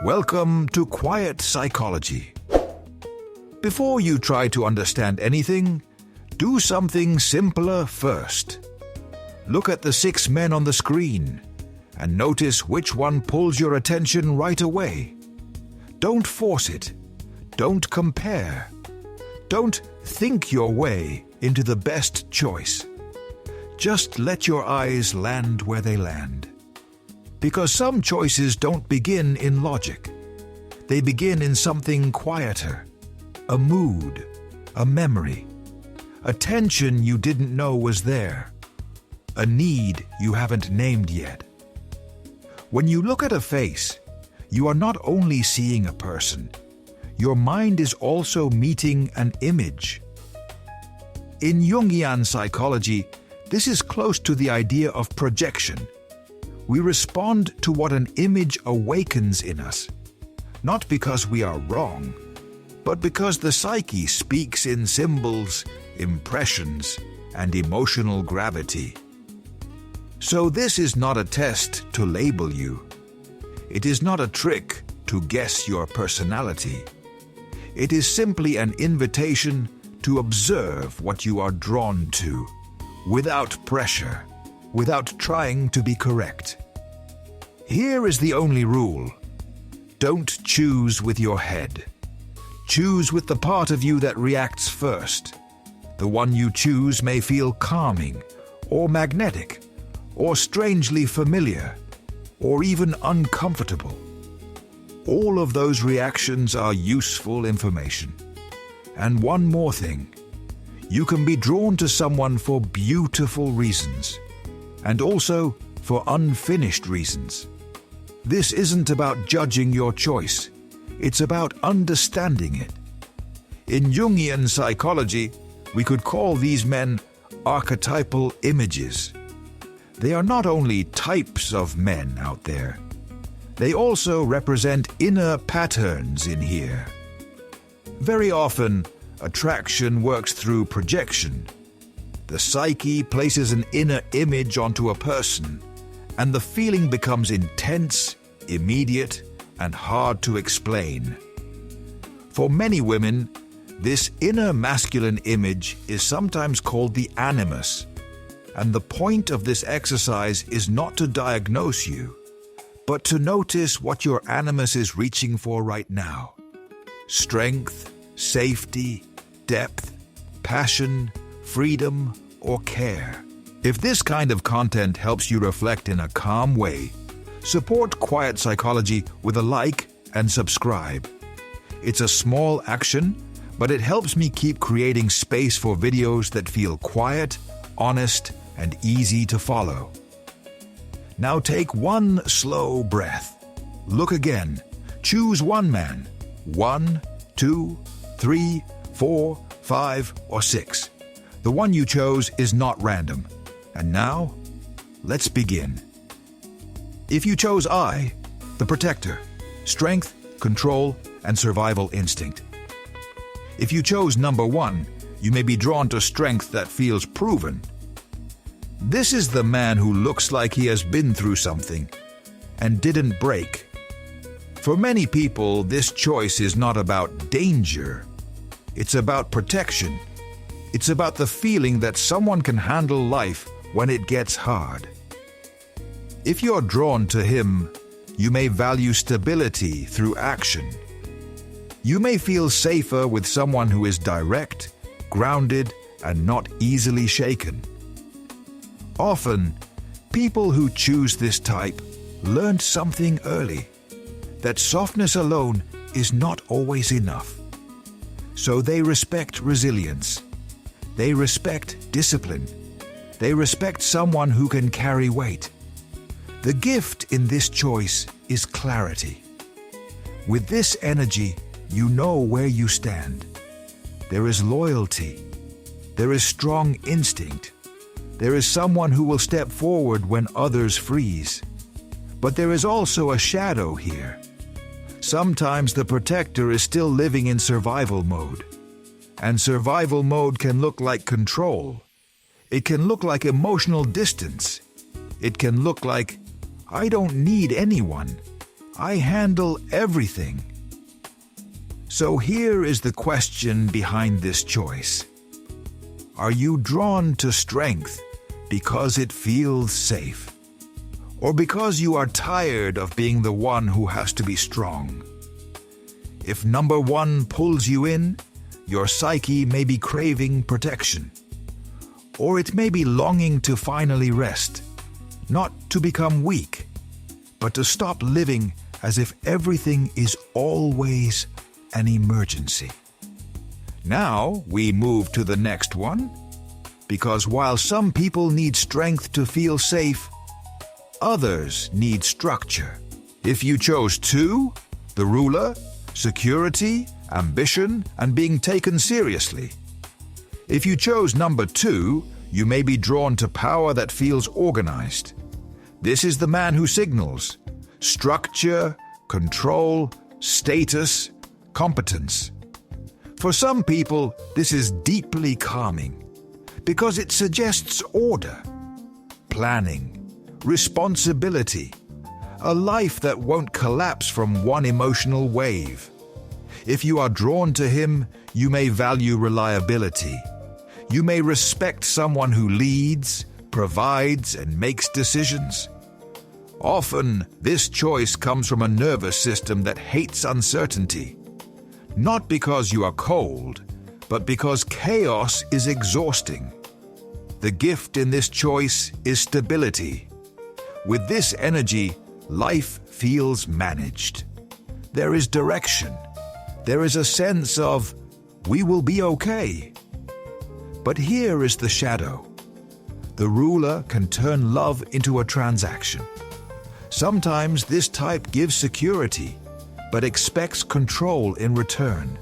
Welcome to Quiet Psychology. Before you try to understand anything, do something simpler first. Look at the 6 men on the screen and notice which one pulls your attention right away. Don't force it. Don't compare. Don't think your way into the best choice. Just let your eyes land where they land. Because some choices don't begin in logic. They begin in something quieter. A mood, a memory, a tension you didn't know was there, a need you haven't named yet. When you look at a face, you are not only seeing a person, your mind is also meeting an image. In Jungian psychology, this is close to the idea of projection. We respond to what an image awakens in us, not because we are wrong, but because the psyche speaks in symbols, impressions, and emotional gravity. So this is not a test to label you. It is not a trick to guess your personality. It is simply an invitation to observe what you are drawn to, without pressure, without trying to be correct. Here is the only rule. Don't choose with your head. Choose with the part of you that reacts first. The one you choose may feel calming, or magnetic, or strangely familiar, or even uncomfortable. All of those reactions are useful information. And one more thing. You can be drawn to someone for beautiful reasons, and also for unfinished reasons. This isn't about judging your choice. It's about understanding it. In Jungian psychology, we could call these men archetypal images. They are not only types of men out there. They also represent inner patterns in here. Very often, attraction works through projection. The psyche places an inner image onto a person, and the feeling becomes intense, immediate, and hard to explain. For many women, this inner masculine image is sometimes called the Animus, and the point of this exercise is not to diagnose you, but to notice what your Animus is reaching for right now. Strength, safety, depth, passion, freedom, or care. If this kind of content helps you reflect in a calm way, support Quiet Psychology with a like and subscribe. It's a small action, but it helps me keep creating space for videos that feel quiet, honest, and easy to follow. Now take one slow breath. Look again. Choose one man. 1, 2, 3, 4, 5, or 6. The one you chose is not random. And now, let's begin. If you chose I, the protector, strength, control, and survival instinct. If you chose number 1, you may be drawn to strength that feels proven. This is the man who looks like he has been through something and didn't break. For many people, this choice is not about danger. It's about protection. It's about the feeling that someone can handle life when it gets hard. If you're drawn to him, you may value stability through action. You may feel safer with someone who is direct, grounded, and not easily shaken. Often, people who choose this type learned something early, that softness alone is not always enough. So they respect resilience. They respect discipline. They respect someone who can carry weight. The gift in this choice is clarity. With this energy, you know where you stand. There is loyalty. There is strong instinct. There is someone who will step forward when others freeze. But there is also a shadow here. Sometimes the protector is still living in survival mode. And survival mode can look like control. It can look like emotional distance. It can look like, I don't need anyone. I handle everything. So here is the question behind this choice. Are you drawn to strength because it feels safe? Or because you are tired of being the one who has to be strong? If number 1 pulls you in, your psyche may be craving protection. Or it may be longing to finally rest, not to become weak, but to stop living as if everything is always an emergency. Now we move to the next one, because while some people need strength to feel safe, others need structure. If you chose 2, the ruler, security, ambition, and being taken seriously. If you chose number 2, you may be drawn to power that feels organized. This is the man who signals structure, control, status, competence. For some people, this is deeply calming because it suggests order, planning, responsibility, a life that won't collapse from one emotional wave. If you are drawn to him, you may value reliability. You may respect someone who leads, provides, and makes decisions. Often, this choice comes from a nervous system that hates uncertainty. Not because you are cold, but because chaos is exhausting. The gift in this choice is stability. With this energy, life feels managed. There is direction. There is a sense of, we will be okay. But here is the shadow. The ruler can turn love into a transaction. Sometimes this type gives security, but expects control in return.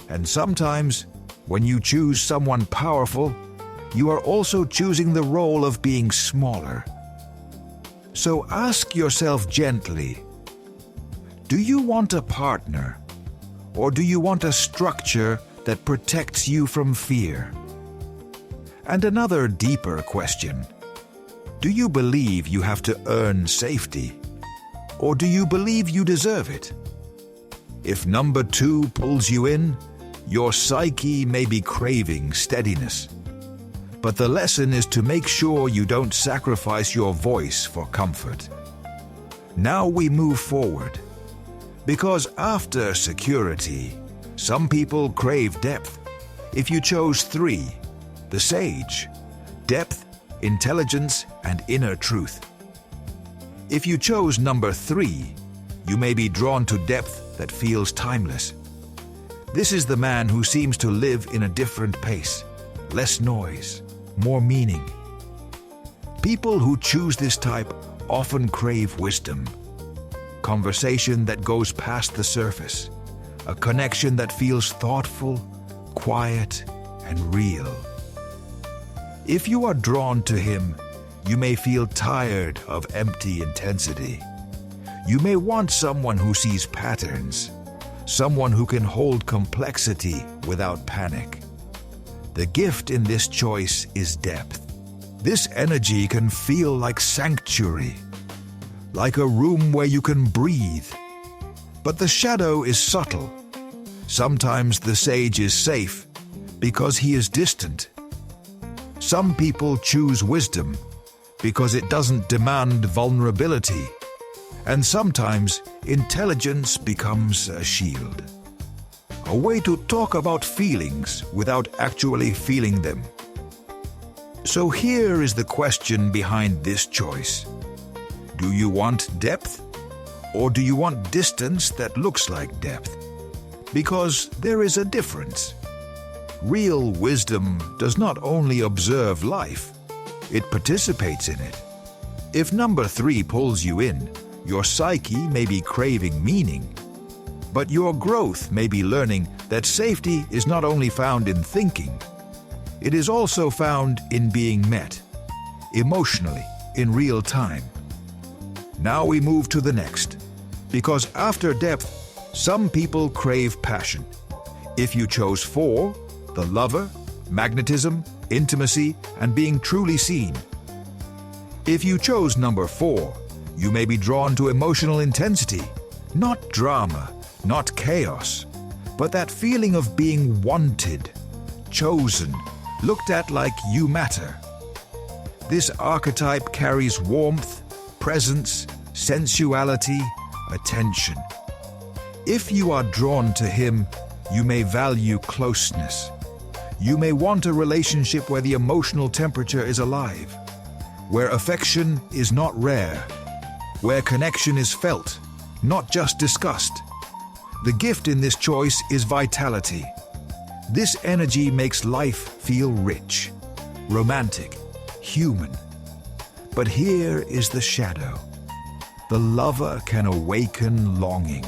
And sometimes, when you choose someone powerful, you are also choosing the role of being smaller. So ask yourself gently, do you want a partner, or do you want a structure that protects you from fear? And another deeper question, do you believe you have to earn safety, or do you believe you deserve it? If number 2 pulls you in, your psyche may be craving steadiness. But the lesson is to make sure you don't sacrifice your voice for comfort. Now we move forward. Because after security, some people crave depth. If you chose 3, the sage, depth, intelligence, and inner truth. If you chose number 3, you may be drawn to depth that feels timeless. This is the man who seems to live in a different pace, less noise, more meaning. People who choose this type often crave wisdom, conversation that goes past the surface, a connection that feels thoughtful, quiet, and real. If you are drawn to him, you may feel tired of empty intensity. You may want someone who sees patterns, someone who can hold complexity without panic. The gift in this choice is depth. This energy can feel like sanctuary, like a room where you can breathe. But the shadow is subtle. Sometimes the sage is safe because he is distant. Some people choose wisdom because it doesn't demand vulnerability. And sometimes intelligence becomes a shield. A way to talk about feelings without actually feeling them. So here is the question behind this choice. Do you want depth? Or do you want distance that looks like depth? Because there is a difference. Real wisdom does not only observe life, it participates in it. If number 3 pulls you in, your psyche may be craving meaning, but your growth may be learning that safety is not only found in thinking, it is also found in being met, emotionally, in real time. Now we move to the next, because after depth, some people crave passion. If you chose 4, the lover, magnetism, intimacy, and being truly seen. If you chose number 4, you may be drawn to emotional intensity, Not drama, not chaos, but that feeling of being wanted, chosen, looked at like you matter. This archetype carries warmth, presence, sensuality, attention. If you are drawn to him, you may value closeness. You may want a relationship where the emotional temperature is alive, where affection is not rare, where connection is felt, not just discussed. The gift in this choice is vitality. This energy makes life feel rich, romantic, human. But here is the shadow. The lover can awaken longing,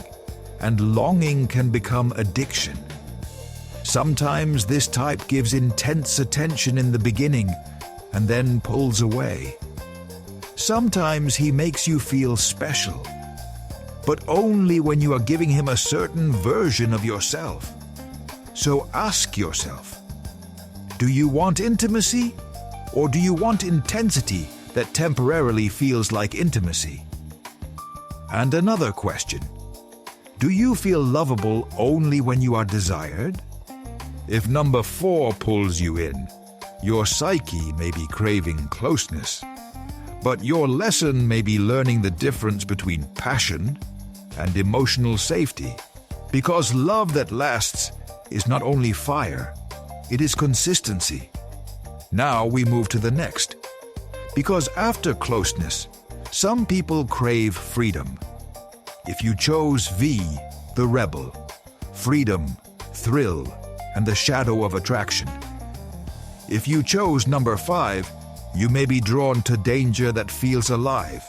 and longing can become addiction. Sometimes this type gives intense attention in the beginning and then pulls away. Sometimes he makes you feel special, but only when you are giving him a certain version of yourself. So ask yourself, do you want intimacy, or do you want intensity that temporarily feels like intimacy? And another question, do you feel lovable only when you are desired? If number 4 pulls you in, your psyche may be craving closeness, but your lesson may be learning the difference between passion and emotional safety, because love that lasts is not only fire, it is consistency. Now we move to the next, because after closeness, some people crave freedom. If you chose V, the rebel, freedom, thrill, and the shadow of attraction. If you chose number 5, you may be drawn to danger that feels alive.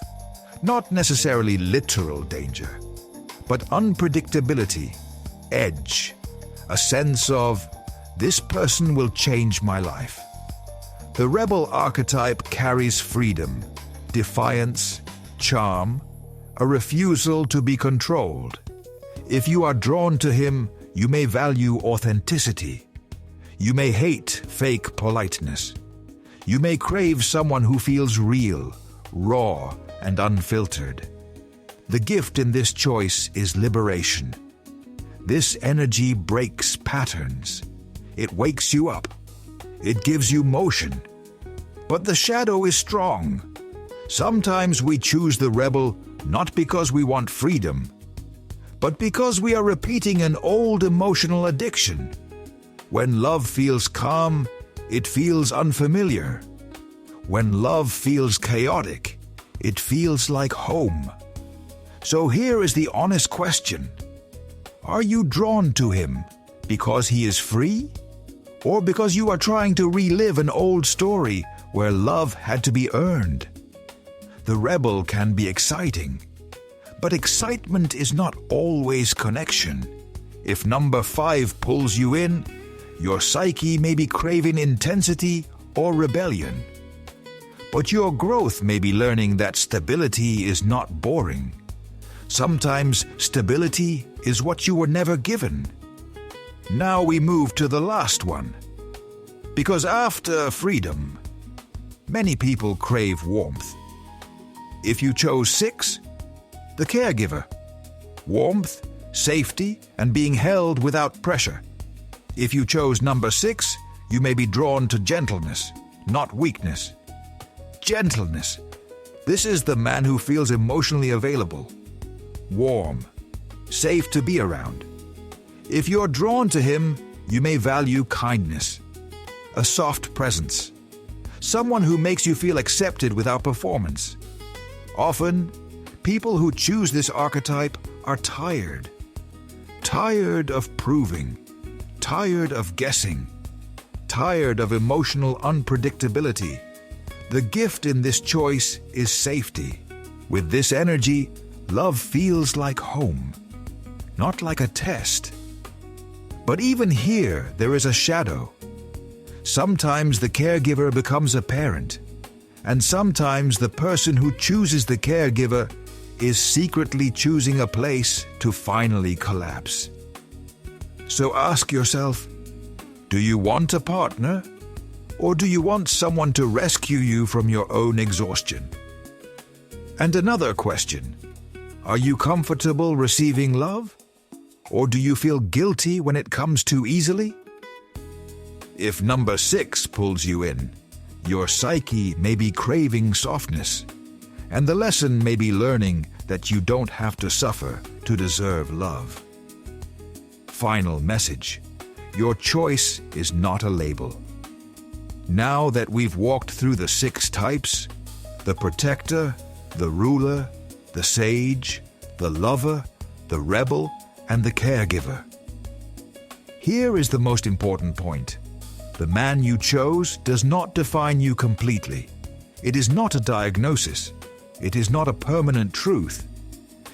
Not necessarily literal danger, but unpredictability, edge, a sense of, this person will change my life. The rebel archetype carries freedom, defiance, charm, a refusal to be controlled. If you are drawn to him, you may value authenticity. You may hate fake politeness. You may crave someone who feels real, raw, and unfiltered. The gift in this choice is liberation. This energy breaks patterns. It wakes you up. It gives you motion. But the shadow is strong. Sometimes we choose the rebel not because we want freedom, but because we are repeating an old emotional addiction. When love feels calm, it feels unfamiliar. When love feels chaotic, it feels like home. So here is the honest question. Are you drawn to him because he is free? Or because you are trying to relive an old story where love had to be earned? The rebel can be exciting, but excitement is not always connection. If number 5 pulls you in, your psyche may be craving intensity or rebellion. But your growth may be learning that stability is not boring. Sometimes stability is what you were never given. Now we move to the last one. Because after freedom, many people crave warmth. If you chose 6, the caregiver, warmth, safety, and being held without pressure. If you chose number 6, you may be drawn to gentleness, not weakness. Gentleness. This is the man who feels emotionally available, warm, safe to be around. If you're drawn to him, you may value kindness, a soft presence, someone who makes you feel accepted without performance. Often, people who choose this archetype are tired. Tired of proving, tired of guessing, tired of emotional unpredictability. The gift in this choice is safety. With this energy, love feels like home, not like a test. But even here, there is a shadow. Sometimes the caregiver becomes a parent, and sometimes the person who chooses the caregiver is secretly choosing a place to finally collapse. So ask yourself, do you want a partner, or do you want someone to rescue you from your own exhaustion? And another question, Are you comfortable receiving love? Or do you feel guilty when it comes too easily? If number 6 pulls you in, your psyche may be craving softness, and the lesson may be learning that you don't have to suffer to deserve love. Final message: your choice is not a label. Now that we've walked through the 6 types, the protector, the ruler, the sage, the lover, the rebel, and the caregiver, here is the most important point. The man you chose does not define you completely. It is not a diagnosis. It is not a permanent truth.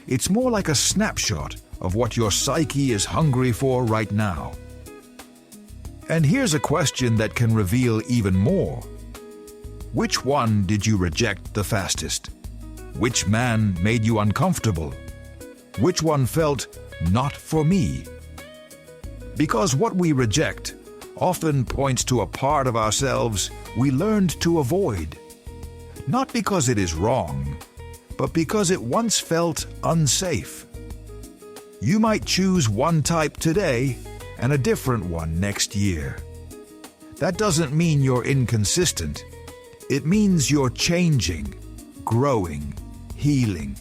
It's more like a snapshot of what your psyche is hungry for right now. And here's a question that can reveal even more. Which one did you reject the fastest? Which man made you uncomfortable? Which one felt not for me? Because what we reject often points to a part of ourselves we learned to avoid. Not because it is wrong, but because it once felt unsafe. You might choose one type today and a different one next year. That doesn't mean you're inconsistent. It means you're changing, growing, healing.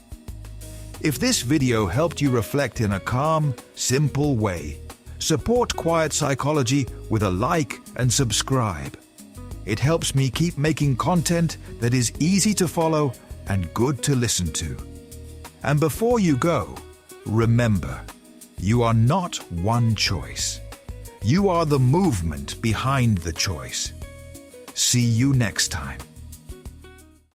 If this video helped you reflect in a calm, simple way, support Quiet Psychology with a like and subscribe. It helps me keep making content that is easy to follow and good to listen to. And before you go, remember, you are not one choice. You are the movement behind the choice. See you next time.